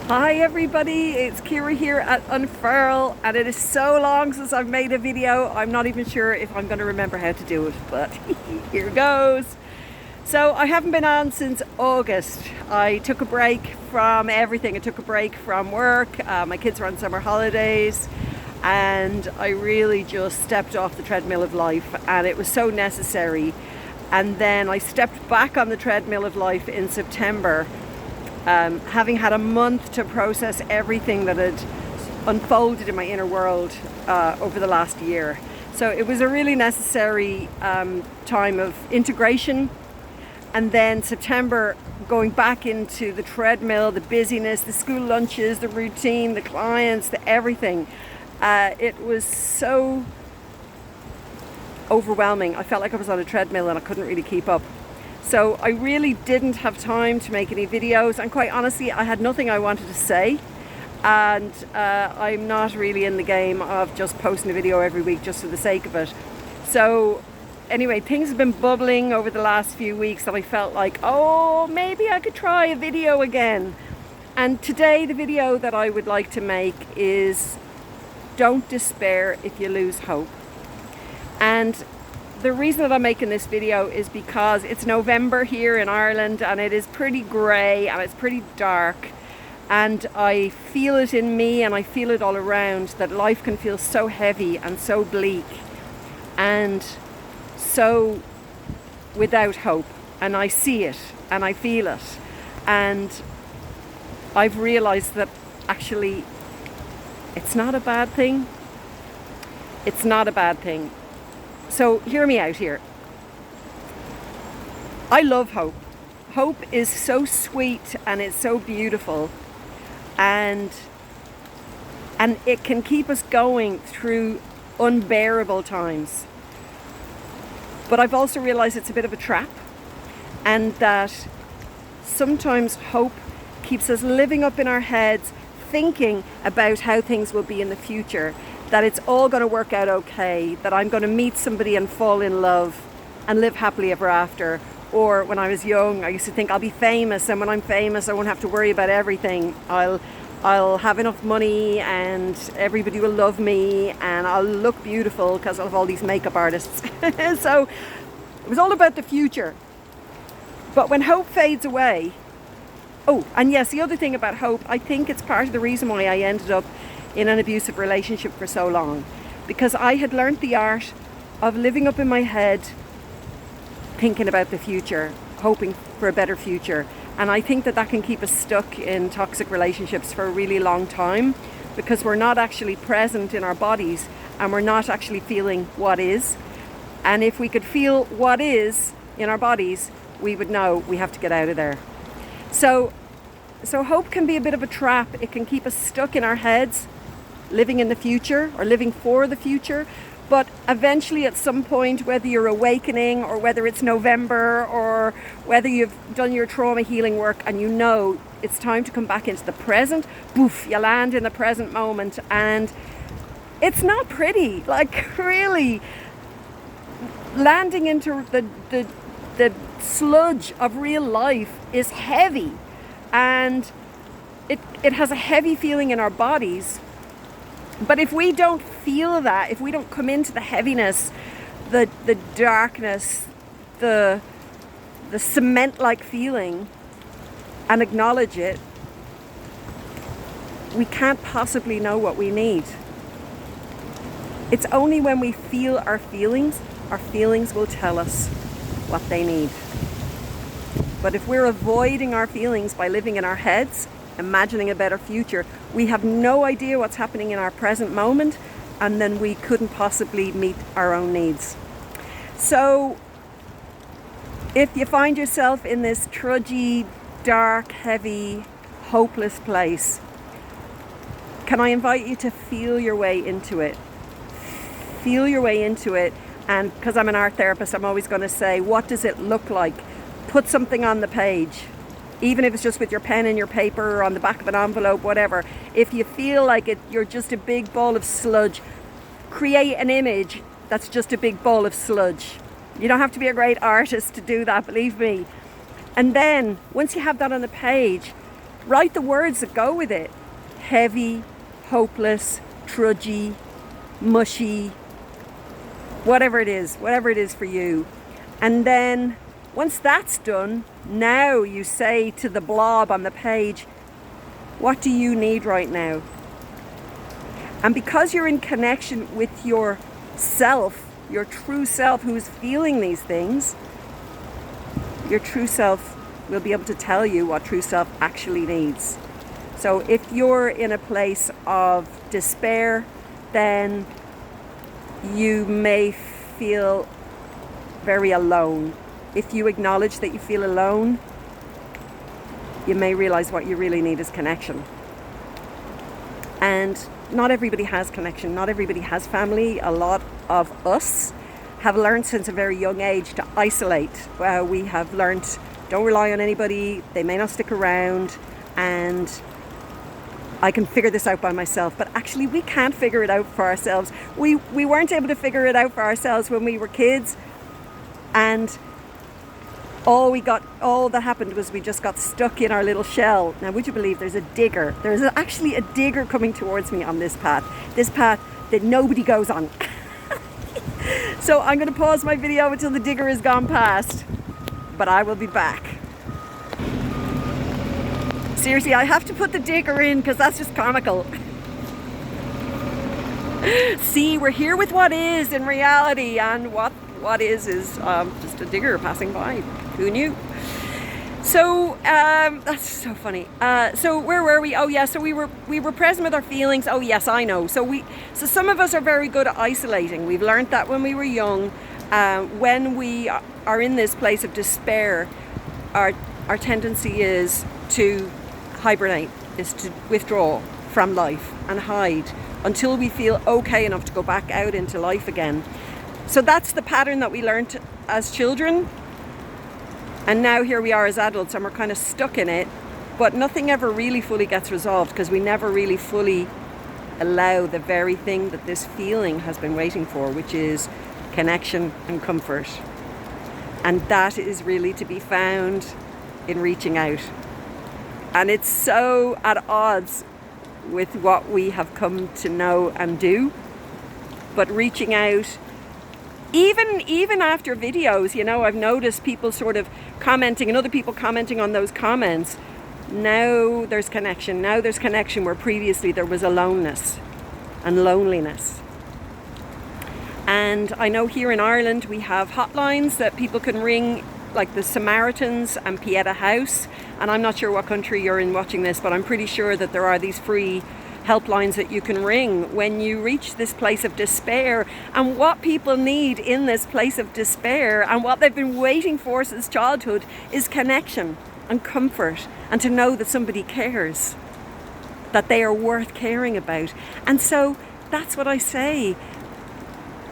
Hi everybody, it's Kira here at Unfurl, and it is so long since I've made a video. I'm not even sure if I'm going to remember how to do it, but here goes. So I haven't been on since August. I took a break from everything. I took a break from work. My kids were on summer holidays, and I really just stepped off the treadmill of life, and it was so necessary. And then I stepped back on the treadmill of life in September, having had a month to process everything that had unfolded in my inner world over the last year. So it was a really necessary time of integration. And then September, going back into the treadmill, the busyness, the school lunches, the routine, the clients, the everything. It was so overwhelming. I felt like I was on a treadmill and I couldn't really keep up. So I really didn't have time to make any videos, and quite honestly I had nothing I wanted to say, and I'm not really in the game of just posting a video every week just for the sake of it. So anyway, things have been bubbling over the last few weeks that I felt like, oh, maybe I could try a video again. And today the video that I would like to make is don't despair if you lose hope. And the reason that I'm making this video is because it's November here in Ireland, and it is pretty grey and it's pretty dark, and I feel it in me and I feel it all around that life can feel so heavy and so bleak and so without hope. And I see it and I feel it, and I've realized that actually it's not a bad thing. It's not a bad thing. So hear me out here. I love hope. Hope is so sweet and it's so beautiful, and it can keep us going through unbearable times. But I've also realized it's a bit of a trap, and that sometimes hope keeps us living up in our heads, thinking about how things will be in the future, that it's all going to work out okay, that I'm going to meet somebody and fall in love and live happily ever after. Or when I was young, I used to think I'll be famous, and when I'm famous I won't have to worry about everything. I'll have enough money and everybody will love me, and I'll look beautiful because I'll have all these makeup artists. So it was all about the future. But when hope fades away, oh, and yes, the other thing about hope, I think it's part of the reason why I ended up in an abusive relationship for so long, because I had learned the art of living up in my head, thinking about the future, hoping for a better future. And I think that that can keep us stuck in toxic relationships for a really long time, because we're not actually present in our bodies and we're not actually feeling what is. And if we could feel what is in our bodies, we would know we have to get out of there. So hope can be a bit of a trap. It can keep us stuck in our heads, living in the future or living for the future. But eventually, at some point, whether you're awakening or whether it's November or whether you've done your trauma healing work and you know it's time to come back into the present, poof, you land in the present moment, and it's not pretty. Like, really, landing into the sludge of real life is heavy, and it has a heavy feeling in our bodies. But if we don't feel that, if we don't come into the heaviness, the darkness, the cement-like feeling, and acknowledge it, we can't possibly know what we need. It's only when we feel our feelings will tell us what they need. But if we're avoiding our feelings by living in our heads, imagining a better future, we have no idea what's happening in our present moment, and then we couldn't possibly meet our own needs. So if you find yourself in this trudgy, dark, heavy, hopeless place, can I invite you to feel your way into it? Feel your way into it. And because I'm an art therapist, I'm always going to say, what does it look like? Put something on the page. Even if it's just with your pen and your paper or on the back of an envelope, whatever. If you feel like you're just a big ball of sludge, create an image that's just a big ball of sludge. You don't have to be a great artist to do that, believe me. And then once you have that on the page, Write the words that go with it. Heavy, hopeless, trudgy, mushy, whatever it is for you. And then once that's done, now you say to the blob on the page, what do you need right now? And because you're in connection with yourself, your true self who's feeling these things, your true self will be able to tell you what true self actually needs. So if you're in a place of despair, then you may feel very alone. If you acknowledge that you feel alone, you may realize what you really need is connection. And not everybody has connection. Not everybody has family. A lot of us have learned since a very young age to isolate. We have learned, don't rely on anybody. They may not stick around. And I can figure this out by myself. But actually, we can't figure it out for ourselves. We weren't able to figure it out for ourselves when we were kids. And all that happened was we just got stuck in our little shell. Now, would you believe there's a digger? There's actually a digger coming towards me on this path that nobody goes on. So I'm going to pause my video until the digger is gone past, but I will be back. Seriously, I have to put the digger in because that's just comical. See, we're here with what is in reality, and what is just a digger passing by. Who knew? So that's so funny. So where were we? Oh yeah, so we were present with our feelings. Oh yes, I know. So some of us are very good at isolating. We've learned that when we were young. When we are in this place of despair, our tendency is to hibernate, is to withdraw from life and hide until we feel okay enough to go back out into life again. So that's the pattern that we learned as children. And now here we are as adults and we're kind of stuck in it, but nothing ever really fully gets resolved because we never really fully allow the very thing that this feeling has been waiting for, which is connection and comfort. And that is really to be found in reaching out. And it's so at odds with what we have come to know and do. But reaching out, even after videos, I've noticed people sort of commenting and other people commenting on those comments. Now there's connection. Now there's connection where previously there was aloneness and loneliness. And I know here in Ireland we have hotlines that people can ring, like the Samaritans and Pieta House. And I'm not sure what country you're in watching this, but I'm pretty sure that there are these free helplines that you can ring when you reach this place of despair. And what people need in this place of despair and what they've been waiting for since childhood is connection and comfort, and to know that somebody cares, that they are worth caring about. And so that's what I say.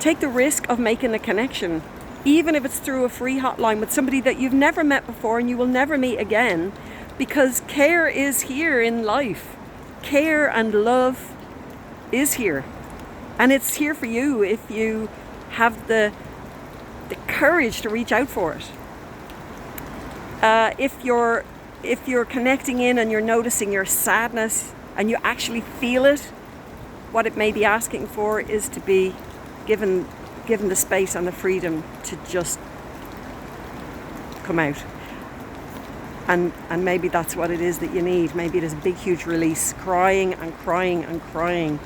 Take the risk of making a connection, even if it's through a free hotline with somebody that you've never met before and you will never meet again, because care is here in life. Care and love is here, and it's here for you if you have the courage to reach out for it. If you're connecting in and you're noticing your sadness and you actually feel it, what it may be asking for is to be given the space and the freedom to just come out. And maybe that's what it is that you need. Maybe it is a big, huge release, crying and crying and crying.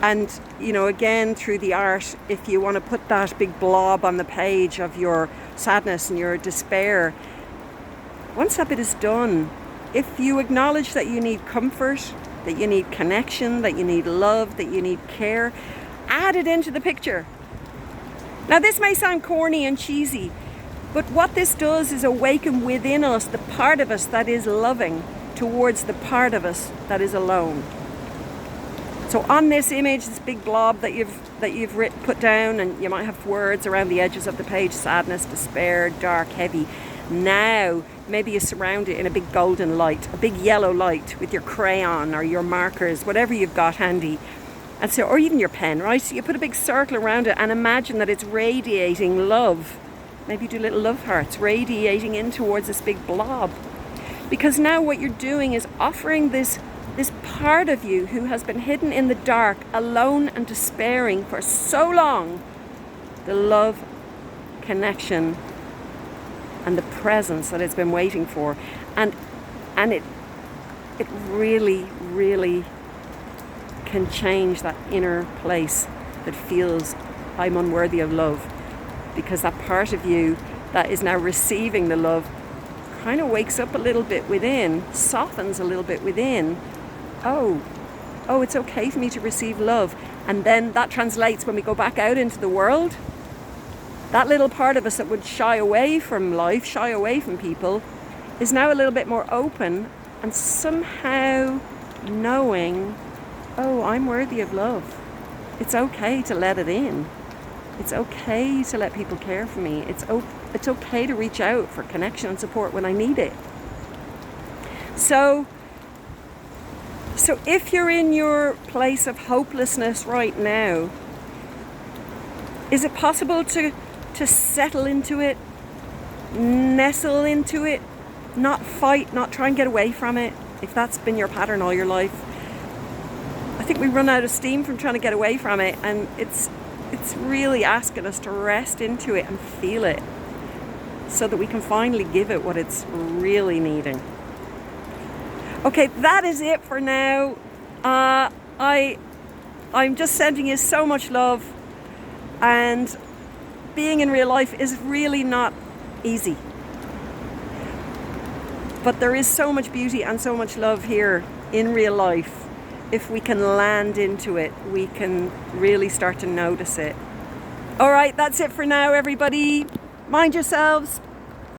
And, again, through the art, if you want to put that big blob on the page of your sadness and your despair, once that bit is done, if you acknowledge that you need comfort, that you need connection, that you need love, that you need care, add it into the picture. Now, this may sound corny and cheesy, but what this does is awaken within us the part of us that is loving towards the part of us that is alone. So on this image, this big blob that you've put down, and you might have words around the edges of the page: sadness, despair, dark, heavy. Now, maybe you surround it in a big golden light, a big yellow light with your crayon or your markers, whatever you've got handy. And so, or even your pen, right? So you put a big circle around it and imagine that it's radiating love. Maybe do little love hearts radiating in towards this big blob. Because now what you're doing is offering this part of you who has been hidden in the dark, alone and despairing for so long, the love, connection, and the presence that it's been waiting for. And it really, really can change that inner place that feels I'm unworthy of love, because that part of you that is now receiving the love kind of wakes up a little bit within, softens a little bit within. Oh, it's okay for me to receive love. And then that translates when we go back out into the world. That little part of us that would shy away from life, shy away from people, is now a little bit more open and somehow knowing, oh, I'm worthy of love. It's okay to let it in. It's okay to let people care for me. It's okay to reach out for connection and support when I need it. So if you're in your place of hopelessness right now, is it possible to settle into it, nestle into it, not fight, not try and get away from it, if that's been your pattern all your life? I think we run out of steam from trying to get away from it, and it's really asking us to rest into it and feel it so that we can finally give it what it's really needing. Okay, that is it for now. I'm just sending you so much love, and being in real life is really not easy. But there is so much beauty and so much love here in real life. If we can land into it, we can really start to notice it. All right, that's it for now, everybody. Mind yourselves.